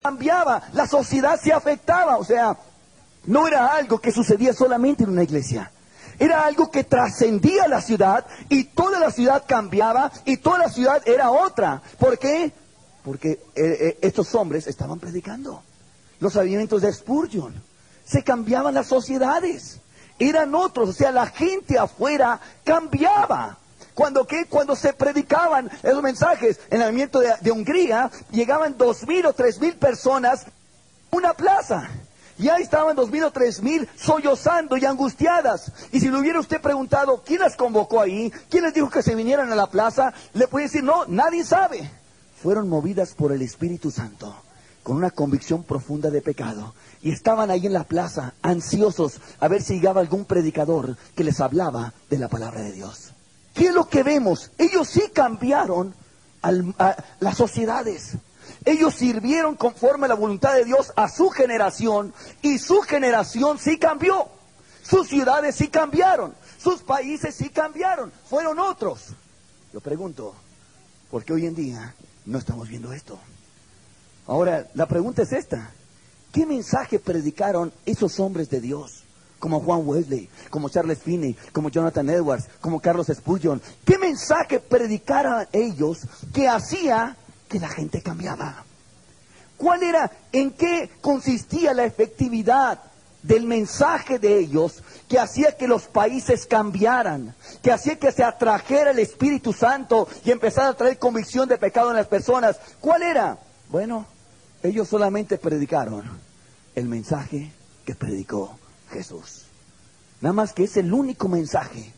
cambiaba, la sociedad se afectaba. O sea, no era algo que sucedía solamente en una iglesia. Era algo que trascendía la ciudad y toda la ciudad cambiaba y toda la ciudad era otra. ¿Por qué? Porque estos hombres estaban predicando. Los avivamientos de Spurgeon. Se cambiaban las sociedades. Eran otros, o sea, la gente afuera cambiaba. Cuando se predicaban esos mensajes en el avivamiento de Hungría, llegaban 2,000 o 3,000 personas a una plaza. Y ahí estaban 2,000 o 3,000 sollozando y angustiadas. Y si le hubiera usted preguntado, ¿quién las convocó ahí? ¿Quién les dijo que se vinieran a la plaza? Le puede decir, no, nadie sabe. Fueron movidas por el Espíritu Santo, con una convicción profunda de pecado. Y estaban ahí en la plaza, ansiosos a ver si llegaba algún predicador que les hablaba de la palabra de Dios. ¿Qué es lo que vemos? Ellos sí cambiaron las sociedades. Ellos sirvieron conforme a la voluntad de Dios a su generación, y su generación sí cambió. Sus ciudades sí cambiaron, sus países sí cambiaron, fueron otros. Yo pregunto, ¿por qué hoy en día no estamos viendo esto? Ahora, la pregunta es esta: ¿qué mensaje predicaron esos hombres de Dios? Como Juan Wesley, como Charles Finney, como Jonathan Edwards, como Carlos Spurgeon. ¿Qué mensaje predicaron ellos que hacía que la gente cambiaba? ¿Cuál era, en qué consistía la efectividad del mensaje de ellos que hacía que los países cambiaran, que hacía que se atrajera el Espíritu Santo y empezara a traer convicción de pecado en las personas? ¿Cuál era? Bueno, ellos solamente predicaron el mensaje que predicó Jesús. Nada más que es el único mensaje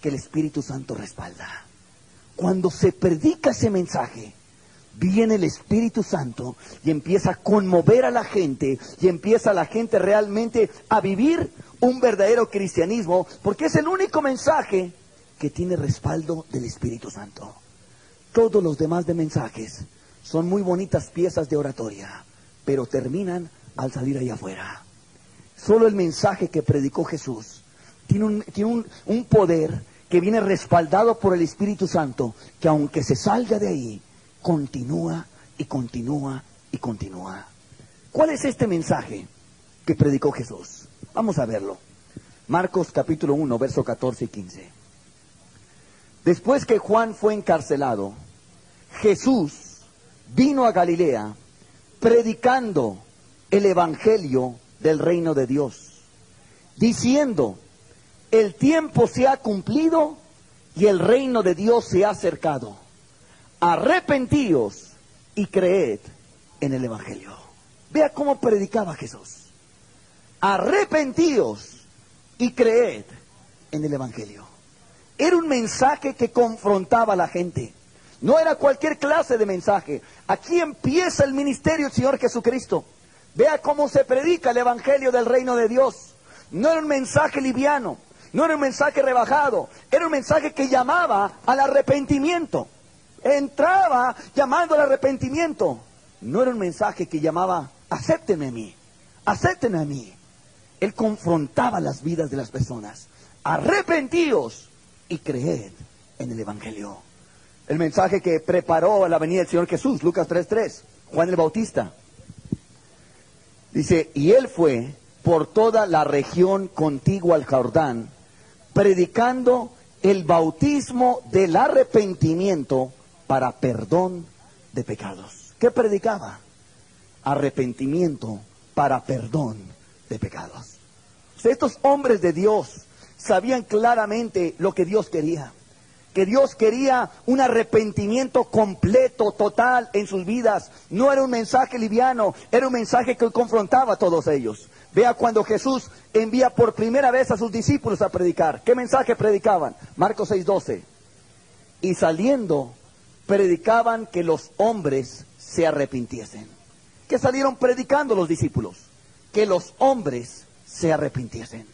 que el Espíritu Santo respalda. Cuando se predica ese mensaje, viene el Espíritu Santo y empieza a conmover a la gente, y empieza la gente realmente a vivir un verdadero cristianismo, porque es el único mensaje que tiene respaldo del Espíritu Santo. Todos los demás de mensajes son muy bonitas piezas de oratoria, pero terminan al salir allá afuera. Solo el mensaje que predicó Jesús tiene un poder que viene respaldado por el Espíritu Santo, que aunque se salga de ahí, continúa y continúa y continúa. ¿Cuál es este mensaje que predicó Jesús? Vamos a verlo. Marcos capítulo 1, verso 14 y 15. Después que Juan fue encarcelado, Jesús vino a Galilea predicando el evangelio del reino de Dios, diciendo: el tiempo se ha cumplido y el reino de Dios se ha acercado. Arrepentíos y creed en el evangelio. Vea cómo predicaba Jesús. Arrepentíos y creed en el evangelio. Era un mensaje que confrontaba a la gente. No era cualquier clase de mensaje. Aquí empieza el ministerio del Señor Jesucristo. Vea cómo se predica el evangelio del reino de Dios. No era un mensaje liviano, no era un mensaje rebajado, era un mensaje que llamaba al arrepentimiento. Entraba llamando al arrepentimiento. No era un mensaje que llamaba: acéptenme a mí, acéptenme a mí. Él confrontaba las vidas de las personas. Arrepentíos y creed en el evangelio. El mensaje que preparó a la venida del Señor Jesús, Lucas 3:3, Juan el Bautista. Dice: y él fue por toda la región contigua al Jordán, predicando el bautismo del arrepentimiento para perdón de pecados. ¿Qué predicaba? Arrepentimiento para perdón de pecados. O sea, estos hombres de Dios sabían claramente lo que Dios quería. Que Dios quería un arrepentimiento completo, total en sus vidas. No era un mensaje liviano, era un mensaje que confrontaba a todos ellos. Vea cuando Jesús envía por primera vez a sus discípulos a predicar. ¿Qué mensaje predicaban? Marcos 6:12. Y saliendo, predicaban que los hombres se arrepintiesen. ¿Qué salieron predicando los discípulos? Que los hombres se arrepintiesen.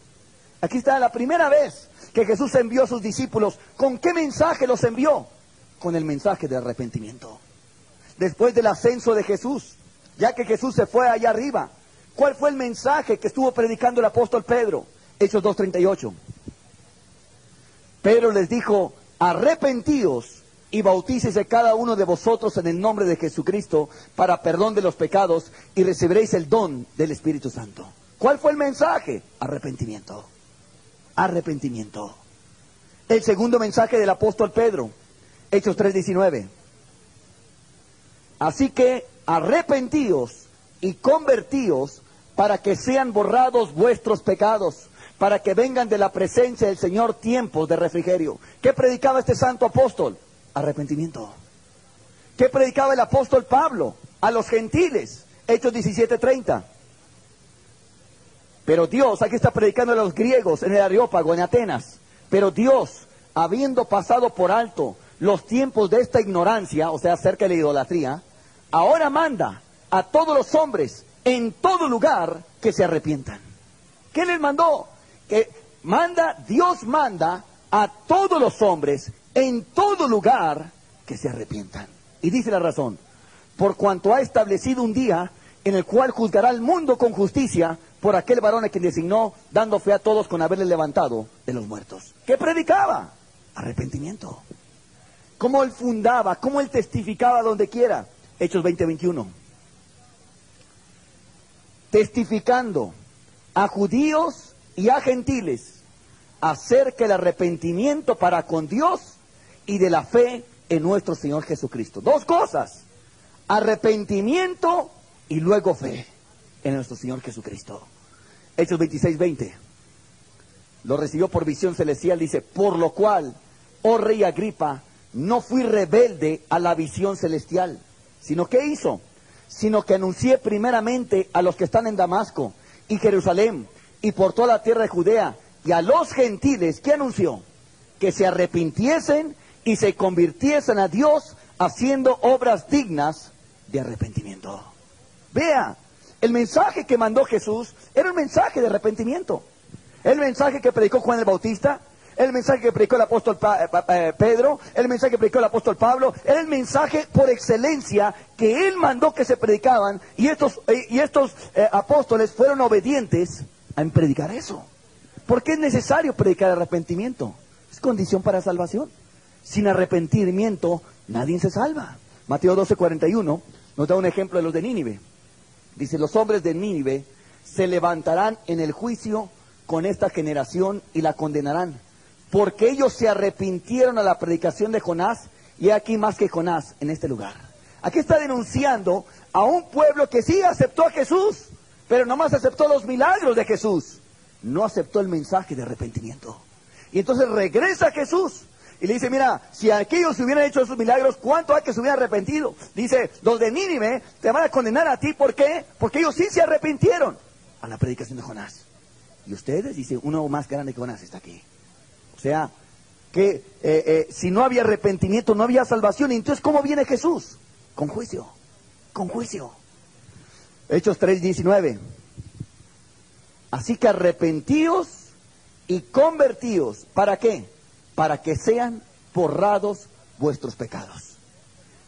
Aquí está la primera vez que Jesús envió a sus discípulos. ¿Con qué mensaje los envió? Con el mensaje de arrepentimiento. Después del ascenso de Jesús, ya que Jesús se fue allá arriba, ¿cuál fue el mensaje que estuvo predicando el apóstol Pedro? Hechos 2:38. Pedro les dijo: arrepentíos y bautícese cada uno de vosotros en el nombre de Jesucristo para perdón de los pecados y recibiréis el don del Espíritu Santo. ¿Cuál fue el mensaje? Arrepentimiento. Arrepentimiento. El segundo mensaje del apóstol Pedro, Hechos 3:19. Así que arrepentíos y convertíos para que sean borrados vuestros pecados, para que vengan de la presencia del Señor tiempos de refrigerio. ¿Qué predicaba este santo apóstol? Arrepentimiento. ¿Qué predicaba el apóstol Pablo a los gentiles? Hechos 17:30. Pero Dios, aquí está predicando a los griegos en el Areópago, en Atenas. Pero Dios, habiendo pasado por alto los tiempos de esta ignorancia, o sea, acerca de la idolatría, ahora manda a todos los hombres en todo lugar que se arrepientan. ¿Qué les mandó? Dios manda a todos los hombres en todo lugar que se arrepientan. Y dice la razón: por cuanto ha establecido un día en el cual juzgará al mundo con justicia por aquel varón a quien designó, dando fe a todos con haberle levantado de los muertos. ¿Qué predicaba? Arrepentimiento. ¿Cómo él fundaba? ¿Cómo él testificaba donde quiera? Hechos 20:21. Testificando a judíos y a gentiles acerca del arrepentimiento para con Dios y de la fe en nuestro Señor Jesucristo. Dos cosas: arrepentimiento y luego fe en nuestro Señor Jesucristo. Hechos 26:20. Lo recibió por visión celestial, dice: por lo cual, oh rey Agripa, no fui rebelde a la visión celestial, sino ¿qué hizo? Sino que anuncié primeramente a los que están en Damasco y Jerusalén y por toda la tierra de Judea y a los gentiles. ¿Qué anunció? Que se arrepintiesen y se convirtiesen a Dios haciendo obras dignas de arrepentimiento. Vea, el mensaje que mandó Jesús era un mensaje de arrepentimiento. El mensaje que predicó Juan el Bautista, el mensaje que predicó el apóstol Pedro, el mensaje que predicó el apóstol Pablo, era el mensaje por excelencia que él mandó que se predicaban, y estos apóstoles fueron obedientes en predicar eso. ¿Por qué es necesario predicar arrepentimiento? Es condición para salvación. Sin arrepentimiento nadie se salva. Mateo 12:41 nos da un ejemplo de los de Nínive. Dice: los hombres de Nínive se levantarán en el juicio con esta generación y la condenarán, porque ellos se arrepintieron a la predicación de Jonás, y aquí más que Jonás en este lugar. Aquí está denunciando a un pueblo que sí aceptó a Jesús, pero nomás aceptó los milagros de Jesús, no aceptó el mensaje de arrepentimiento. Y entonces regresa a Jesús y le dice: mira, si aquellos hubieran hecho esos milagros, ¿cuánto hay que se hubieran arrepentido? Dice: los de Nínive te van a condenar a ti. ¿Por qué? Porque ellos sí se arrepintieron a la predicación de Jonás. Y ustedes, dice, uno más grande que Jonás está aquí. O sea, que si no había arrepentimiento, no había salvación. Y entonces, ¿cómo viene Jesús? Con juicio, con juicio. Hechos 3:19. Así que arrepentíos y convertíos. ¿Para qué? Para que sean borrados vuestros pecados.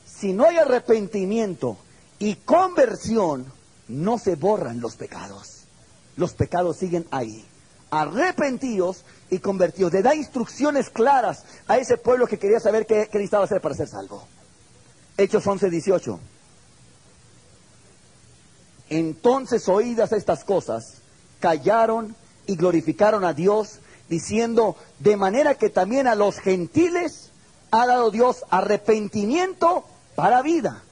Si no hay arrepentimiento y conversión, no se borran los pecados. Los pecados siguen ahí. Arrepentíos y convertíos. Le da instrucciones claras a ese pueblo que quería saber qué necesitaba hacer para ser salvo. Hechos 11:18. Entonces, oídas estas cosas, callaron y glorificaron a Dios, diciendo: de manera que también a los gentiles ha dado Dios arrepentimiento para vida.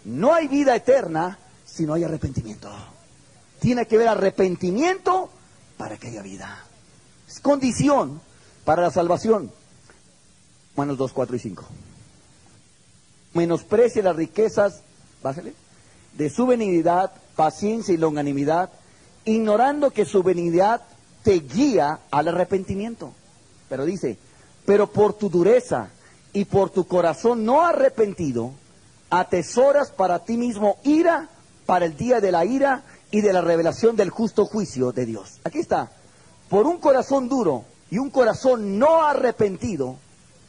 No hay vida eterna si no hay arrepentimiento. Tiene que haber arrepentimiento para que haya vida. Es condición para la salvación. Romanos 2, 4 y 5. Menosprecia las riquezas, bájale, de su benignidad, paciencia y longanimidad, ignorando que su benignidad te guía al arrepentimiento. Pero dice: pero por tu dureza y por tu corazón no arrepentido, atesoras para ti mismo ira para el día de la ira y de la revelación del justo juicio de Dios. Aquí está: por un corazón duro y un corazón no arrepentido,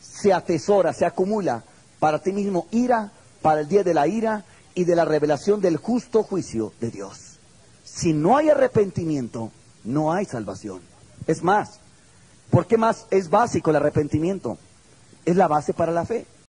se atesora, se acumula para ti mismo ira para el día de la ira y de la revelación del justo juicio de Dios. Si no hay arrepentimiento, no hay salvación. Es más, ¿por qué más es básico el arrepentimiento? Es la base para la fe.